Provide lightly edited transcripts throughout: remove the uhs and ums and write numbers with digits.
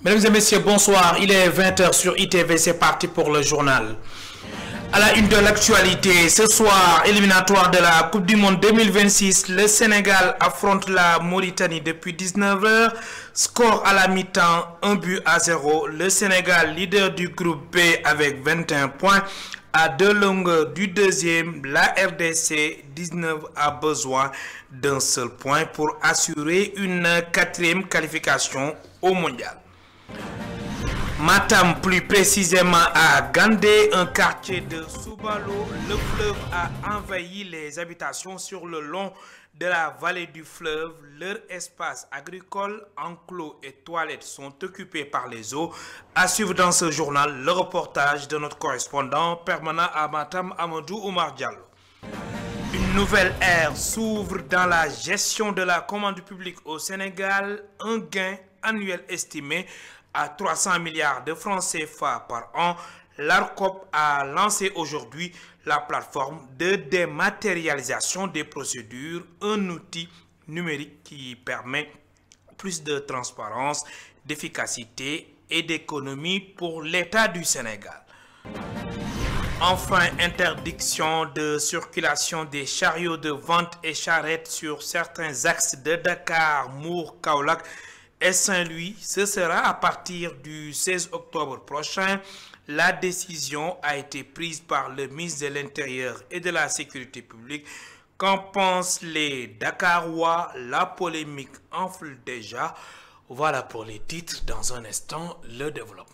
Mesdames et messieurs, bonsoir. Il est 20h sur ITV, c'est parti pour le journal. À la une de l'actualité, ce soir, éliminatoire de la Coupe du Monde 2026, le Sénégal affronte la Mauritanie depuis 19h. Score à la mi-temps, 1-0. Le Sénégal, leader du groupe B avec 21 points. À 2 longueurs du deuxième, la RDC 19 a besoin d'un seul point pour assurer une 4e qualification au mondial. Matam, plus précisément à Gandé, un quartier de Soubalo, le fleuve a envahi les habitations sur le long de la vallée du fleuve. Leurs espaces agricoles, enclos et toilettes sont occupés par les eaux. À suivre dans ce journal le reportage de notre correspondant permanent à Matam, Amadou Oumar Diallo. Une nouvelle ère s'ouvre dans la gestion de la commande publique au Sénégal. Un gain annuel estimé à 300 milliards de francs CFA par an. L'ARCOP a lancé aujourd'hui la plateforme de dématérialisation des procédures, un outil numérique qui permet plus de transparence, d'efficacité et d'économie pour l'État du Sénégal. Enfin, interdiction de circulation des chariots de vente et charrettes sur certains axes de Dakar, Mour, Kaolack et Saint-Louis. Ce sera à partir du 16 octobre prochain. La décision a été prise par le ministre de l'Intérieur et de la Sécurité publique. Qu'en pensent les Dakarois? La polémique enfle déjà. Voilà pour les titres. Dans un instant, le développement.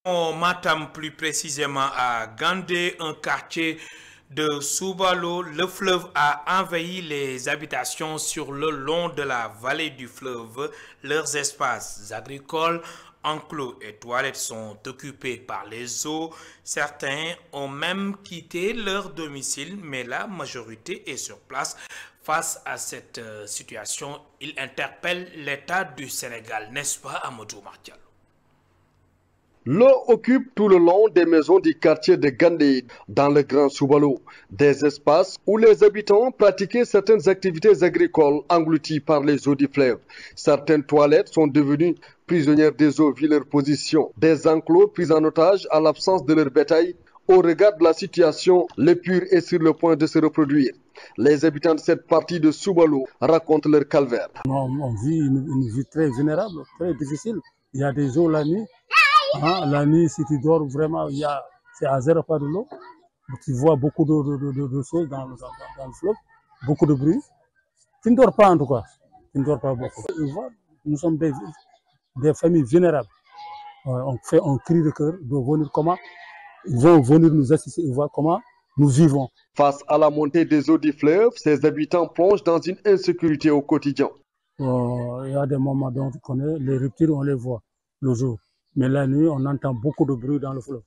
Au Matam, plus précisément à Gandé, un quartier de Soubalo, le fleuve a envahi les habitations sur le long de la vallée du fleuve. Leurs espaces agricoles, enclos et toilettes sont occupés par les eaux. Certains ont même quitté leur domicile, mais la majorité est sur place. Face à cette situation, il interpelle l'État du Sénégal, n'est-ce pas, Amadou Martial? L'eau occupe tout le long des maisons du quartier de Gandé, dans le Grand Soubalo, des espaces où les habitants pratiquaient certaines activités agricoles englouties par les eaux du fleuve. Certaines toilettes sont devenues prisonnières des eaux vu leur position. Des enclos pris en otage à l'absence de leur bétail. Au regard de la situation, l'épure est sur le point de se reproduire. Les habitants de cette partie de Soubalo racontent leur calvaire. On vit une vie très vulnérable, très difficile. Il y a des eaux la nuit. La nuit, si tu dors vraiment, c'est à 0 pas de l'eau. Tu vois beaucoup de choses dans le fleuve, beaucoup de bruit. Tu ne dors pas en tout cas. Tu ne dors pas beaucoup. Nous sommes des familles vulnérables. On fait un cri de cœur de venir comment ils vont venir nous assister et voir comment nous vivons. Face à la montée des eaux du fleuve, ces habitants plongent dans une insécurité au quotidien. Il y a des moments dont on connaît, les ruptures, on les voit le jour. Mais la nuit, on entend beaucoup de bruit dans le fleuve.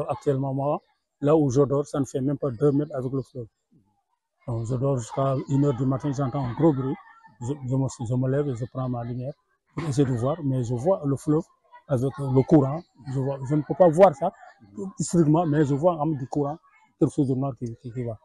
Actuellement, moi, là où je dors, ça ne fait même pas 2 mètres avec le fleuve. Donc, je dors jusqu'à 1h du matin, j'entends un gros bruit. Je me lève et je prends ma lumière pour essayer de voir. Mais je vois le fleuve avec le courant. Je ne peux pas voir ça strictement, mais je vois du courant, quelque chose de noir qui va.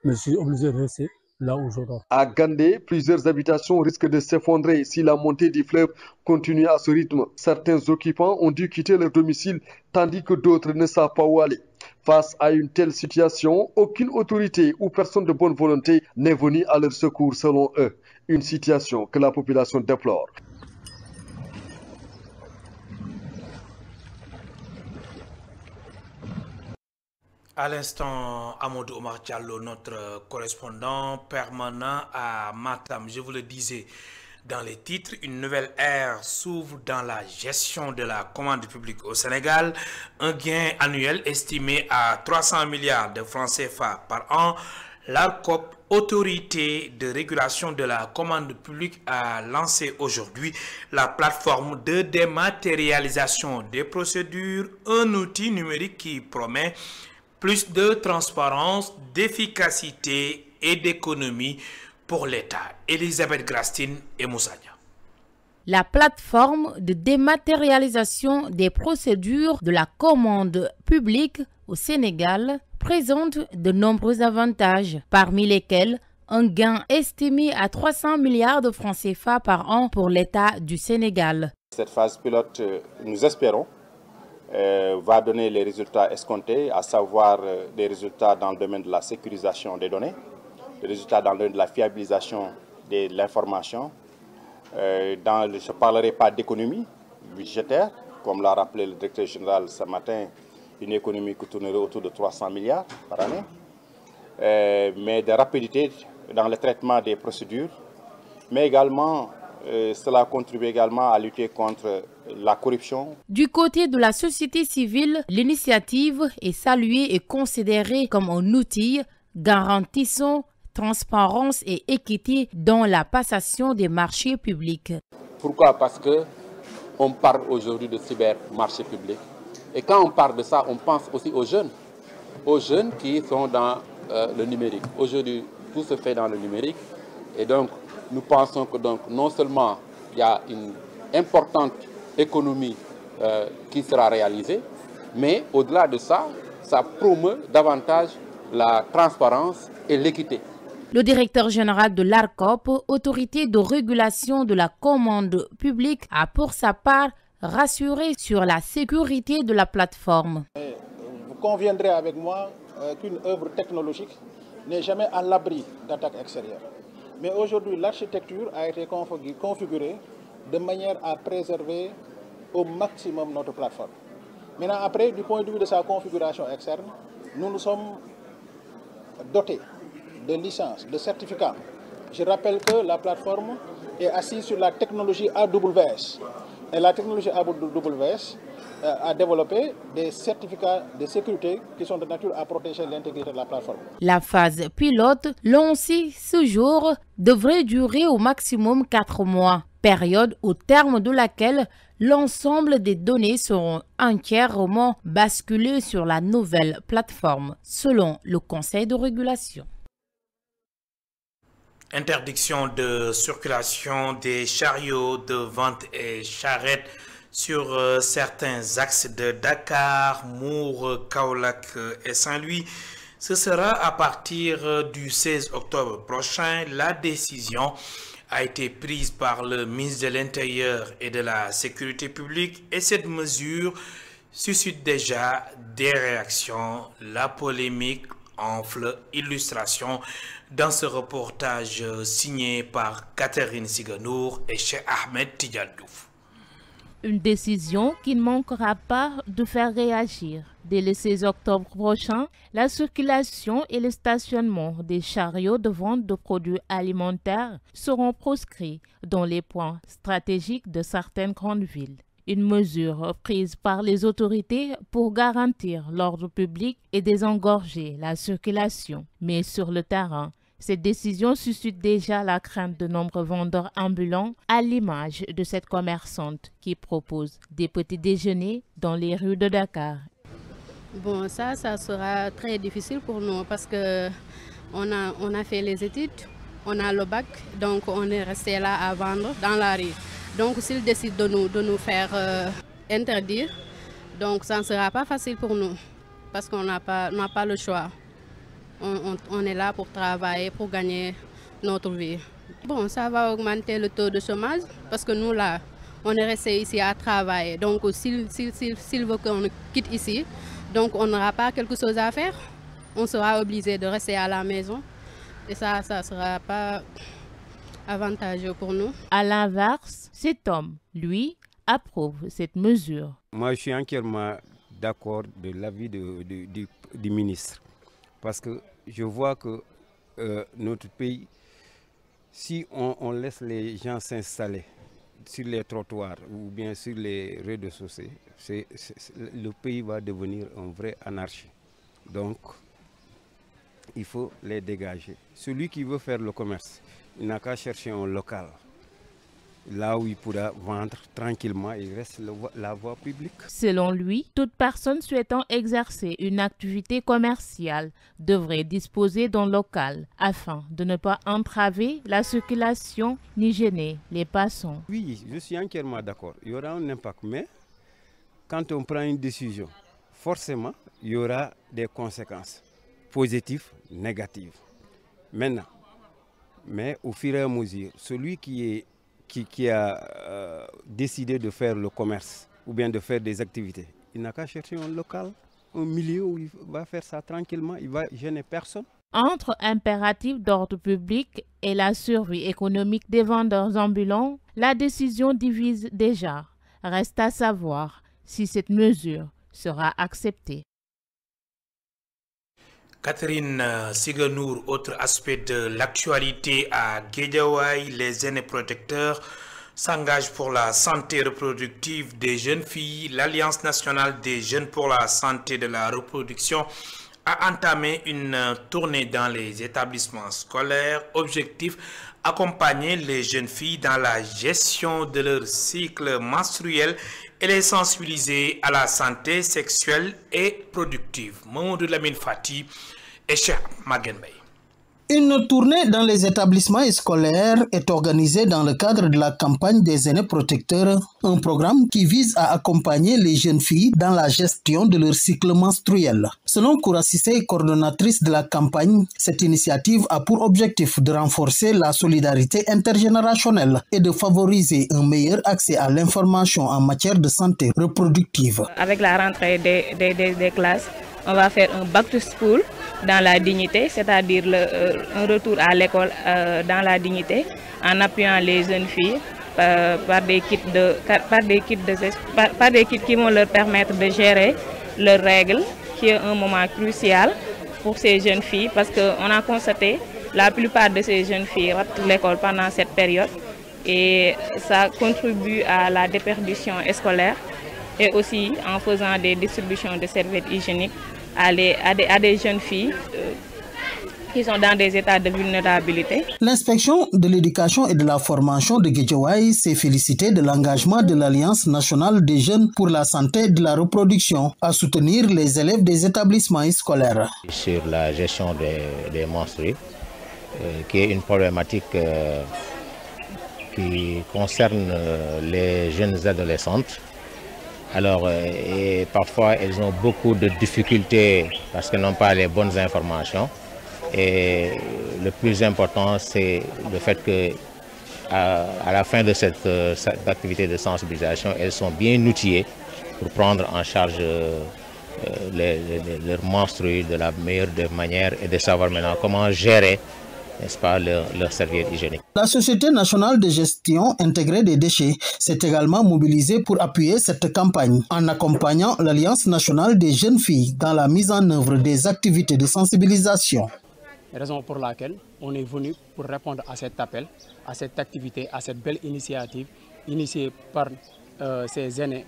Mais je suis obligé de rester là où je dors. À Gandé, plusieurs habitations risquent de s'effondrer si la montée du fleuve continue à ce rythme. Certains occupants ont dû quitter leur domicile tandis que d'autres ne savent pas où aller. Face à une telle situation, aucune autorité ou personne de bonne volonté n'est venue à leur secours selon eux. Une situation que la population déplore. À l'instant, Amadou Oumar Diallo, notre correspondant permanent à Matam. Je vous le disais dans les titres, une nouvelle ère s'ouvre dans la gestion de la commande publique au Sénégal. Un gain annuel estimé à 300 milliards de francs CFA par an. L'ARCOP, autorité de régulation de la commande publique, a lancé aujourd'hui la plateforme de dématérialisation des procédures, un outil numérique qui promet plus de transparence, d'efficacité et d'économie pour l'État. Elisabeth Grastine et Moussadia. La plateforme de dématérialisation des procédures de la commande publique au Sénégal présente de nombreux avantages, parmi lesquels un gain estimé à 300 milliards de francs CFA par an pour l'État du Sénégal. cette phase pilote, nous espérons, va donner les résultats escomptés, à savoir des résultats dans le domaine de la sécurisation des données, des résultats dans le domaine de la fiabilisation de l'information. Je ne parlerai pas d'économie budgétaire, comme l'a rappelé le directeur général ce matin, une économie qui tournerait autour de 300 milliards par année, mais de rapidité dans le traitement des procédures, mais également, cela contribue également à lutter contre la corruption. Du côté de la société civile, l'initiative est saluée et considérée comme un outil garantissant transparence et équité dans la passation des marchés publics. Pourquoi? Parce qu'on parle aujourd'hui de cybermarché public. Et quand on parle de ça, on pense aussi aux jeunes qui sont dans le numérique. Aujourd'hui, tout se fait dans le numérique. Et donc, nous pensons que non seulement il y a une importante économie qui sera réalisée, mais au-delà de ça, ça promeut davantage la transparence et l'équité. Le directeur général de l'ARCOP, autorité de régulation de la commande publique, a pour sa part rassuré sur la sécurité de la plateforme. Vous conviendrez avec moi qu'une œuvre technologique n'est jamais à l'abri d'attaques extérieures. Mais aujourd'hui, l'architecture a été configurée de manière à préserver au maximum notre plateforme. Maintenant, après, du point de vue de sa configuration externe, nous sommes dotés de licences, de certificats. Je rappelle que la plateforme est assise sur la technologie AWS. Et la technologie AWS a développé des certificats de sécurité qui sont de nature à protéger l'intégrité de la plateforme. La phase pilote, lancée ce jour, devrait durer au maximum 4 mois, période au terme de laquelle l'ensemble des données seront entièrement basculées sur la nouvelle plateforme, selon le Conseil de régulation. Interdiction de circulation des chariots de vente et charrettes sur certains axes de Dakar, Mour, Kaolack et Saint-Louis. Ce sera à partir du 16 octobre prochain. La décision a été prise par le ministre de l'Intérieur et de la Sécurité publique et cette mesure suscite déjà des réactions. La polémique enfle. Illustration dans ce reportage signé par Catherine Siganour et Cheikh Ahmed Tidiane Diouf. Une décision qui ne manquera pas de faire réagir. Dès le 16 octobre prochain, la circulation et le stationnement des chariots de vente de produits alimentaires seront proscrits dans les points stratégiques de certaines grandes villes. Une mesure prise par les autorités pour garantir l'ordre public et désengorger la circulation. Mais sur le terrain, cette décision suscite déjà la crainte de nombreux vendeurs ambulants, à l'image de cette commerçante qui propose des petits déjeuners dans les rues de Dakar. Bon, ça sera très difficile pour nous parce que on a fait les études, on a le bac, donc on est resté là à vendre dans la rue. Donc s'ils décident de nous faire interdire, donc ça ne sera pas facile pour nous parce qu'on n'a pas le choix. On est là pour travailler, pour gagner notre vie. Bon, ça va augmenter le taux de chômage parce que nous là, on est resté ici à travailler. Donc s'il veut qu'on quitte ici, donc on n'aura pas quelque chose à faire. On sera obligé de rester à la maison et ça ne sera pas avantageux pour nous. À l'inverse, cet homme, lui, approuve cette mesure. Moi, je suis entièrement d'accord de l'avis du ministre. Parce que je vois que notre pays, si on laisse les gens s'installer sur les trottoirs ou bien sur les rez-de-chaussée, le pays va devenir une vraie anarchie. Donc, il faut les dégager. Celui qui veut faire le commerce, il n'a qu'à chercher un local. Là où il pourra vendre tranquillement, il reste la voie publique. Selon lui, toute personne souhaitant exercer une activité commerciale devrait disposer d'un local afin de ne pas entraver la circulation ni gêner les passants. Oui, je suis entièrement d'accord. Il y aura un impact, mais quand on prend une décision, forcément, il y aura des conséquences positives, négatives. Maintenant, mais au fur et à mesure, celui qui a décidé de faire le commerce ou bien de faire des activités, il n'a qu'à chercher un local, un milieu où il va faire ça tranquillement, il ne va gêner personne. Entre impératifs d'ordre public et la survie économique des vendeurs ambulants, la décision divise déjà. Reste à savoir si cette mesure sera acceptée. Catherine Siganour, autre aspect de l'actualité à Guédiawaye, les aînés protecteurs s'engagent pour la santé reproductive des jeunes filles. L'Alliance nationale des jeunes pour la santé de la reproduction a entamé une tournée dans les établissements scolaires. Objectif, accompagner les jeunes filles dans la gestion de leur cycle menstruel et les sensibiliser à la santé sexuelle et productive. Mamadou Lamine Fati et Cheikh Maguette Mbaye. Une tournée dans les établissements scolaires est organisée dans le cadre de la campagne des aînés protecteurs, un programme qui vise à accompagner les jeunes filles dans la gestion de leur cycle menstruel. Selon Koura Sissé, coordonnatrice de la campagne, cette initiative a pour objectif de renforcer la solidarité intergénérationnelle et de favoriser un meilleur accès à l'information en matière de santé reproductive. Avec la rentrée des classes, on va faire un back to school dans la dignité, c'est-à-dire un retour à l'école dans la dignité, en appuyant les jeunes filles par des kits qui vont leur permettre de gérer leurs règles, qui est un moment crucial pour ces jeunes filles, parce qu'on a constaté la plupart de ces jeunes filles ratent l'école pendant cette période et ça contribue à la déperdition scolaire. Et aussi en faisant des distributions de serviettes hygiéniques à des jeunes filles qui sont dans des états de vulnérabilité. L'inspection de l'éducation et de la formation de Guédiawaye s'est félicitée de l'engagement de l'Alliance nationale des jeunes pour la santé de la reproduction à soutenir les élèves des établissements scolaires. Sur la gestion des menstrues, qui est une problématique qui concerne les jeunes adolescentes. Alors, et parfois, elles ont beaucoup de difficultés parce qu'elles n'ont pas les bonnes informations. Et le plus important, c'est le fait qu'à la fin de cette activité de sensibilisation, elles sont bien outillées pour prendre en charge leurs menstrues de la meilleure des manières et de savoir maintenant comment gérer, n'est-ce pas, leur serviette hygiénique. La Société nationale de gestion intégrée des déchets s'est également mobilisée pour appuyer cette campagne en accompagnant l'Alliance nationale des jeunes filles dans la mise en œuvre des activités de sensibilisation. Raison pour laquelle on est venu pour répondre à cet appel, à cette activité, à cette belle initiative initiée par ces aînés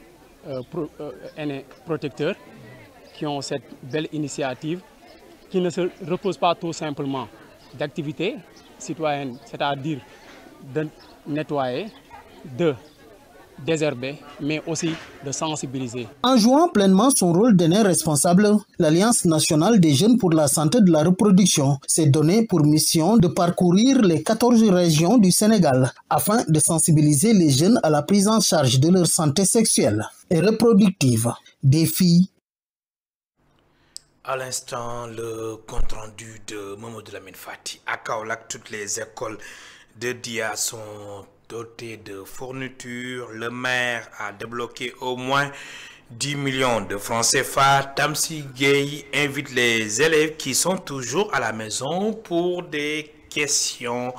protecteurs qui ont cette belle initiative qui ne se repose pas tout simplement d'activités citoyennes, c'est-à-dire de nettoyer, de désherber, mais aussi de sensibiliser. En jouant pleinement son rôle d'aîné responsable, l'Alliance nationale des jeunes pour la santé de la reproduction s'est donnée pour mission de parcourir les 14 régions du Sénégal afin de sensibiliser les jeunes à la prise en charge de leur santé sexuelle et reproductive des filles. À l'instant, le compte-rendu de Mamadou Lamine Fati. À Kaolack, toutes les écoles de DIA sont dotées de fournitures. Le maire a débloqué au moins 10 millions de francs CFA. Tamsi Gueye invite les élèves qui sont toujours à la maison pour des questions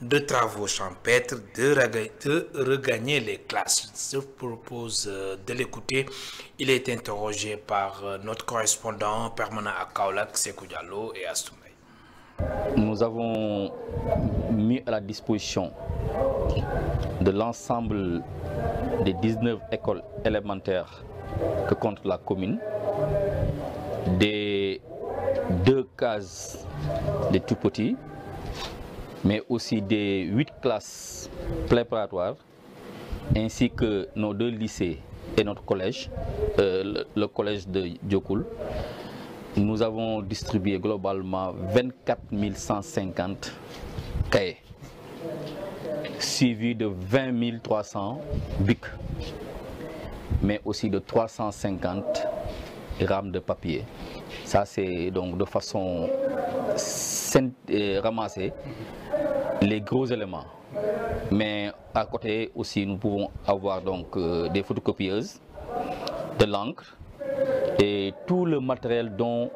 de travaux champêtres de regagner les classes. Je vous propose de l'écouter. Il est interrogé par notre correspondant permanent à Kaolack, Sekou Diallo et Astoumay. Nous avons mis à la disposition de l'ensemble des 19 écoles élémentaires que compte la commune des 2 cases des tout petits, mais aussi des 8 classes préparatoires, ainsi que nos 2 lycées et notre collège, le collège de Diokoul. Nous avons distribué globalement 24 150 cahiers, suivi de 20 300 bics, mais aussi de 350 rames de papier. Ça, c'est donc de façon ramassée les gros éléments. Mais À côté aussi, nous pouvons avoir donc des photocopieuses, de l'encre et tout le matériel dont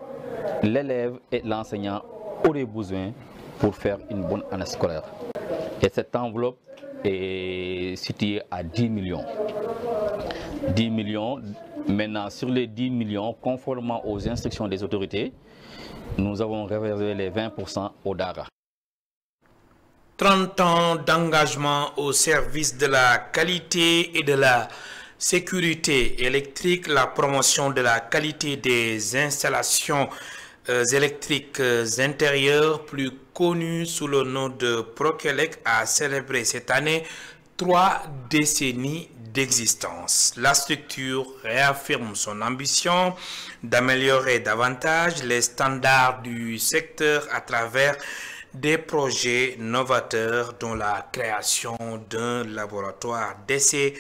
l'élève et l'enseignant auraient besoin pour faire une bonne année scolaire. Et cette enveloppe est située à 10 millions. 10 millions, maintenant sur les 10 millions, conformément aux instructions des autorités, nous avons réservé les 20% au DARA. 30 ans d'engagement au service de la qualité et de la sécurité électrique, la promotion de la qualité des installations électriques intérieures, plus connues sous le nom de Prokelec, a célébré cette année 3 décennies d'existence. La structure réaffirme son ambition d'améliorer davantage les standards du secteur à travers des projets novateurs dont la création d'un laboratoire d'essai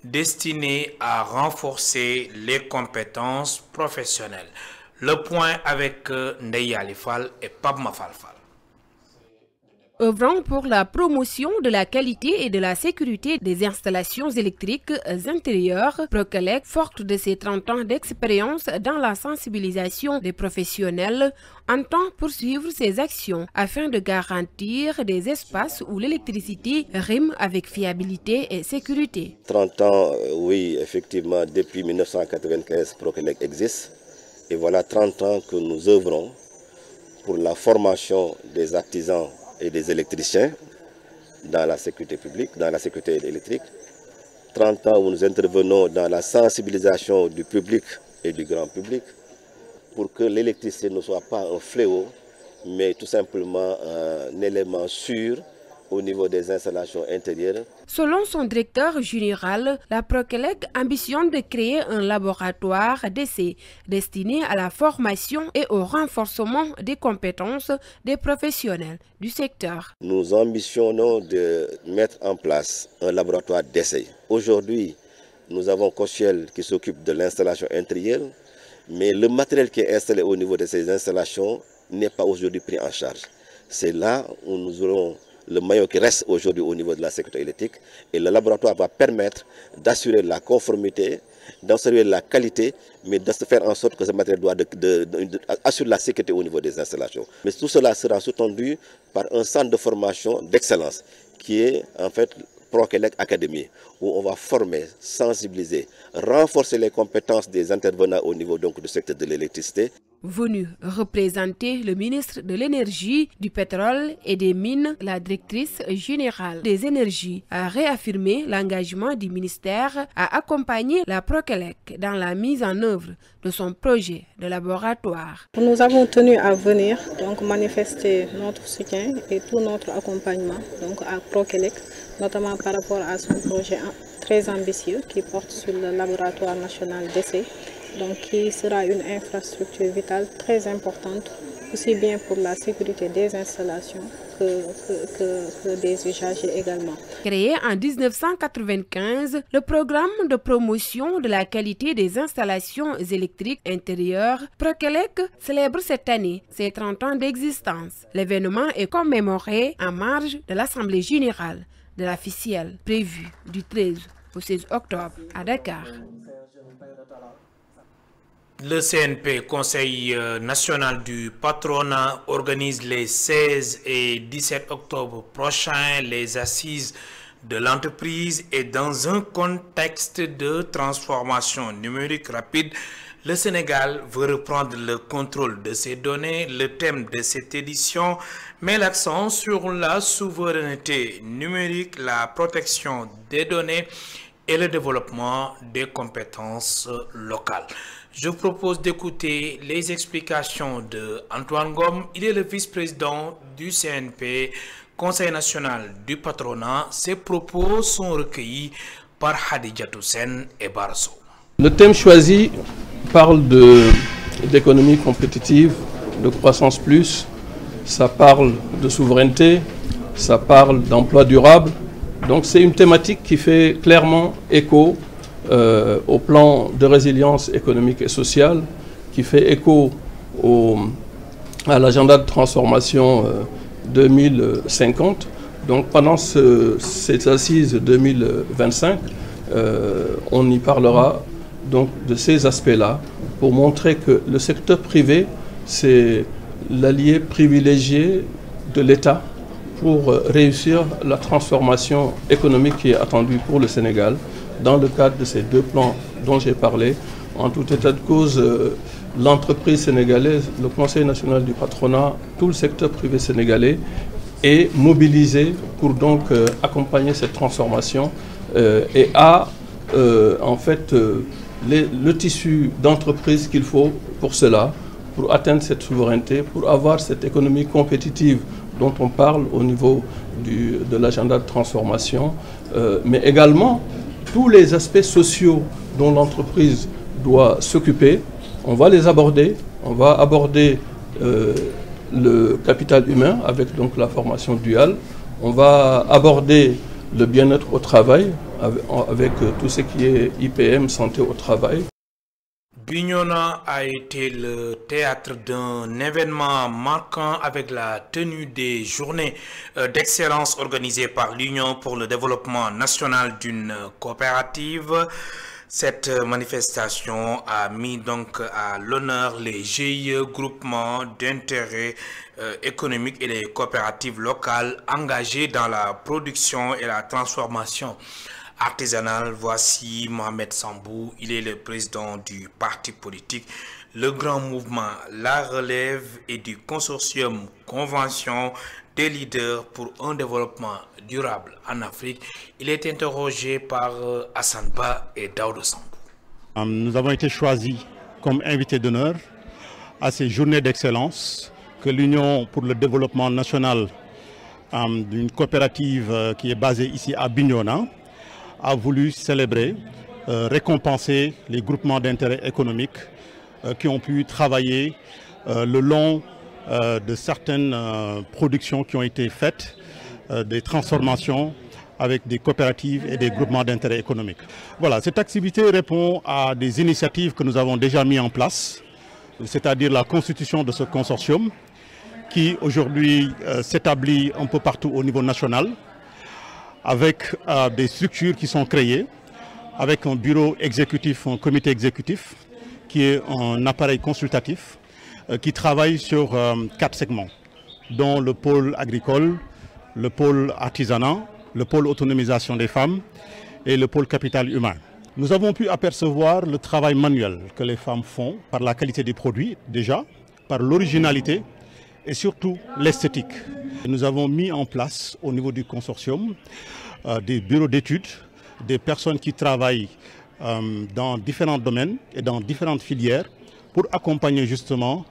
destiné à renforcer les compétences professionnelles. Le point avec Ndeye Alifal et Pape Mafalfal. Œuvrant pour la promotion de la qualité et de la sécurité des installations électriques intérieures, Prokelec, forte de ses 30 ans d'expérience dans la sensibilisation des professionnels, entend poursuivre ses actions afin de garantir des espaces où l'électricité rime avec fiabilité et sécurité. 30 ans, oui, effectivement, depuis 1995, Prokelec existe. Et voilà 30 ans que nous œuvrons pour la formation des artisans et des électriciens dans la sécurité publique, dans la sécurité électrique. 30 ans où nous intervenons dans la sensibilisation du public et du grand public pour que l'électricité ne soit pas un fléau, mais tout simplement un élément sûr au niveau des installations intérieures. Selon son directeur général, la Prokelec ambitionne de créer un laboratoire d'essai destiné à la formation et au renforcement des compétences des professionnels du secteur. Nous ambitionnons de mettre en place un laboratoire d'essai. Aujourd'hui, nous avons Cochiel qui s'occupe de l'installation intérieure, mais le matériel qui est installé au niveau de ces installations n'est pas aujourd'hui pris en charge. C'est là où nous aurons le maillot qui reste aujourd'hui au niveau de la sécurité électrique, et le laboratoire va permettre d'assurer la conformité, d'assurer la qualité, mais de faire en sorte que ce matériel doit assurer la sécurité au niveau des installations. Mais tout cela sera sous-tendu par un centre de formation d'excellence qui est en fait Prokelec Academy, où on va former, sensibiliser, renforcer les compétences des intervenants au niveau donc du secteur de l'électricité. Venu représenter le ministre de l'Énergie, du Pétrole et des Mines, la directrice générale des Énergies a réaffirmé l'engagement du ministère à accompagner la Prokelec dans la mise en œuvre de son projet de laboratoire. Nous avons tenu à venir donc manifester notre soutien et tout notre accompagnement donc à Prokelec, notamment par rapport à son projet très ambitieux qui porte sur le laboratoire national d'essai, donc qui sera une infrastructure vitale très importante, aussi bien pour la sécurité des installations que des usagers également. Créé en 1995, le programme de promotion de la qualité des installations électriques intérieures, Prokelec célèbre cette année ses 30 ans d'existence. L'événement est commémoré en marge de l'Assemblée générale de la FICIEL, prévue du 13 au 16 octobre à Dakar. Le CNP, Conseil national du patronat, organise les 16 et 17 octobre prochains les assises de l'entreprise, et dans un contexte de transformation numérique rapide, le Sénégal veut reprendre le contrôle de ses données. Le thème de cette édition met l'accent sur la souveraineté numérique, la protection des données et le développement des compétences locales. Je vous propose d'écouter les explications de Antoine Ngom. Il est le vice-président du CNP, Conseil national du patronat. Ses propos sont recueillis par Hadidjatou Sen et Barso. Le thème choisi parle d'économie compétitive, de croissance plus, ça parle de souveraineté, ça parle d'emploi durable. Donc c'est une thématique qui fait clairement écho au plan de résilience économique et sociale, qui fait écho à l'agenda de transformation 2050, Donc pendant ces assises 2025, on y parlera donc de ces aspects-là pour montrer que le secteur privé, c'est l'allié privilégié de l'État pour réussir la transformation économique qui est attendue pour le Sénégal dans le cadre de ces deux plans dont j'ai parlé. En tout état de cause, l'entreprise sénégalaise, le Conseil national du patronat, tout le secteur privé sénégalais est mobilisé pour donc accompagner cette transformation et a en fait le tissu d'entreprise qu'il faut pour cela, pour atteindre cette souveraineté, pour avoir cette économie compétitive dont on parle au niveau de l'agenda de transformation, mais également tous les aspects sociaux dont l'entreprise doit s'occuper. On va les aborder. On va aborder le capital humain avec donc la formation duale. On va aborder le bien-être au travail avec tout ce qui est IPM, santé au travail. Bignona a été le théâtre d'un événement marquant avec la tenue des journées d'excellence organisées par l'Union pour le développement national d'une coopérative. Cette manifestation a mis donc à l'honneur les GIE, groupements d'intérêt économique et les coopératives locales engagées dans la production et la transformation artisanale. Voici Mohamed Sambou, il est le président du parti politique Le Grand Mouvement La Relève et du consortium Convention des leaders pour un développement durable en Afrique. Il est interrogé par Hassan Ba et Daouda Sambou. Nous avons été choisis comme invités d'honneur à ces journées d'excellence que l'Union pour le développement national d'une coopérative qui est basée ici à Bignona a voulu célébrer, récompenser les groupements d'intérêt économique qui ont pu travailler le long de certaines productions qui ont été faites, des transformations avec des coopératives et des groupements d'intérêt économique. Voilà, cette activité répond à des initiatives que nous avons déjà mises en place, c'est-à-dire la constitution de ce consortium qui aujourd'hui s'établit un peu partout au niveau national, avec des structures qui sont créées, avec un bureau exécutif, un comité exécutif, qui est un appareil consultatif, qui travaille sur 4 segments, dont le pôle agricole, le pôle artisanat, le pôle autonomisation des femmes et le pôle capital humain. Nous avons pu apercevoir le travail manuel que les femmes font par la qualité des produits déjà, par l'originalité et surtout l'esthétique. Nous avons mis en place au niveau du consortium des bureaux d'études, des personnes qui travaillent dans différents domaines et dans différentes filières pour accompagner justement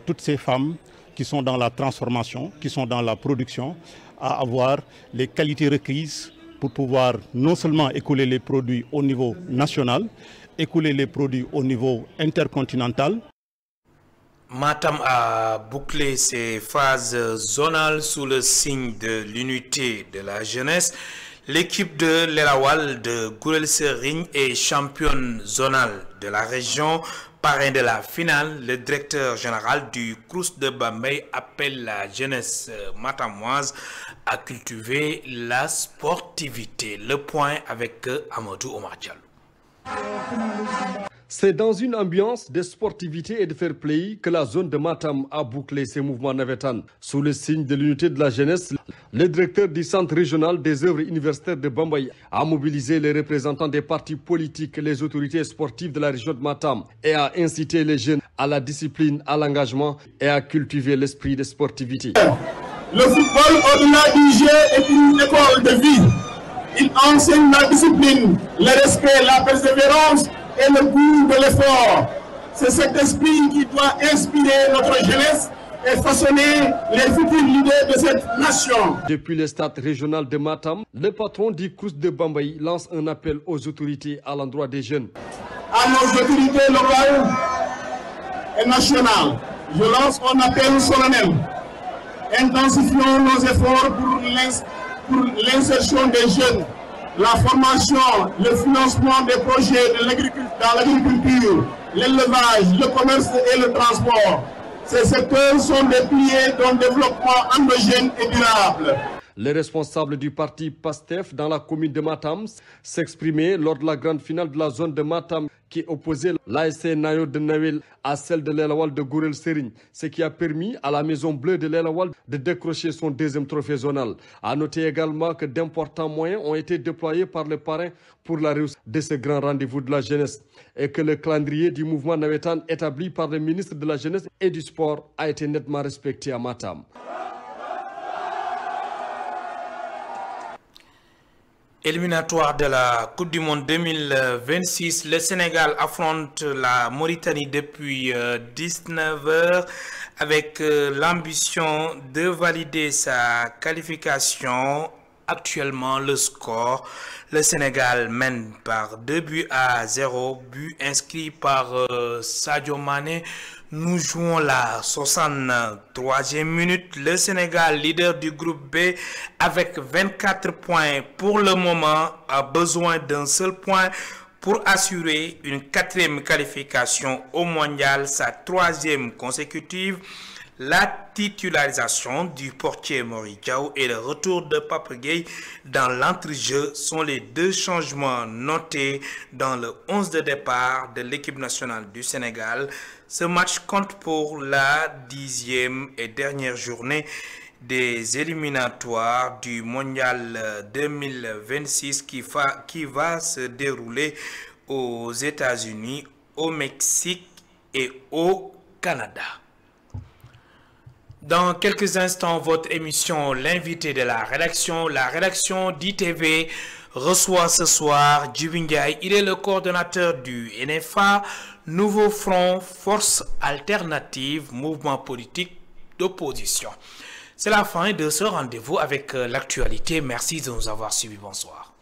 toutes ces femmes qui sont dans la transformation, qui sont dans la production, à avoir les qualités requises pour pouvoir non seulement écouler les produits au niveau national, écouler les produits au niveau intercontinental. Matam a bouclé ses phases zonales sous le signe de l'unité de la jeunesse. L'équipe de l'Elawal de Gourel Serigne est championne zonale de la région. Parrain de la finale, le directeur général du Crous de Bambey appelle la jeunesse matamoise à cultiver la sportivité. Le point avec Amadou Omar Diallo. C'est dans une ambiance de sportivité et de fair play que la zone de Matam a bouclé ses mouvements navétanes. Sous le signe de l'unité de la jeunesse, le directeur du centre régional des œuvres universitaires de Bambey a mobilisé les représentants des partis politiques et les autorités sportives de la région de Matam et a incité les jeunes à la discipline, à l'engagement et à cultiver l'esprit de sportivité. Le football, au-delà du jeu, est une école de vie. Il enseigne la discipline, le respect, la persévérance et le goût de l'effort. C'est cet esprit qui doit inspirer notre jeunesse et façonner les futurs leaders de cette nation. Depuis le stade régional de Matam, le patron du Crous de Bambey lance un appel aux autorités à l'endroit des jeunes. À nos autorités locales et nationales, je lance un appel solennel. Intensifions nos efforts pour l'insertion des jeunes, la formation, le financement des projets dans l'agriculture, l'élevage, le commerce et le transport. Ces secteurs sont des piliers d'un développement endogène et durable. Les responsables du parti PASTEF dans la commune de Matam s'exprimaient lors de la grande finale de la zone de Matam qui opposait l'ASC Nayo de Nawel à celle de l'Elawal de Gourel Serigne, ce qui a permis à la Maison Bleue de l'Elawal de décrocher son deuxième trophée zonal. À noter également que d'importants moyens ont été déployés par les parrains pour la réussite de ce grand rendez-vous de la jeunesse et que le calendrier du mouvement Nawetan établi par le ministre de la Jeunesse et du Sport a été nettement respecté à Matam. Éliminatoire de la Coupe du Monde 2026, le Sénégal affronte la Mauritanie depuis 19h avec l'ambition de valider sa qualification. Actuellement, le score, le Sénégal mène par 2-0, but inscrit par Sadio Mané. Nous jouons la 63e minute. Le Sénégal, leader du groupe B, avec 24 points pour le moment, a besoin d'un seul point pour assurer une 4e qualification au mondial, sa 3e consécutive. La titularisation du portier Mori Diaw et le retour de Papa Gueye dans l'entrejeu sont les deux changements notés dans le 11 de départ de l'équipe nationale du Sénégal. Ce match compte pour la 10e et dernière journée des éliminatoires du Mondial 2026 qui va se dérouler aux États-Unis, au Mexique et au Canada. Dans quelques instants, votre émission L'invité de la rédaction d'ITV reçoit ce soir Djibi Ndiaye. Il est le coordonnateur du NFA, Nouveau Front, Force Alternative, mouvement politique d'opposition. C'est la fin de ce rendez-vous avec l'actualité. Merci de nous avoir suivis. Bonsoir.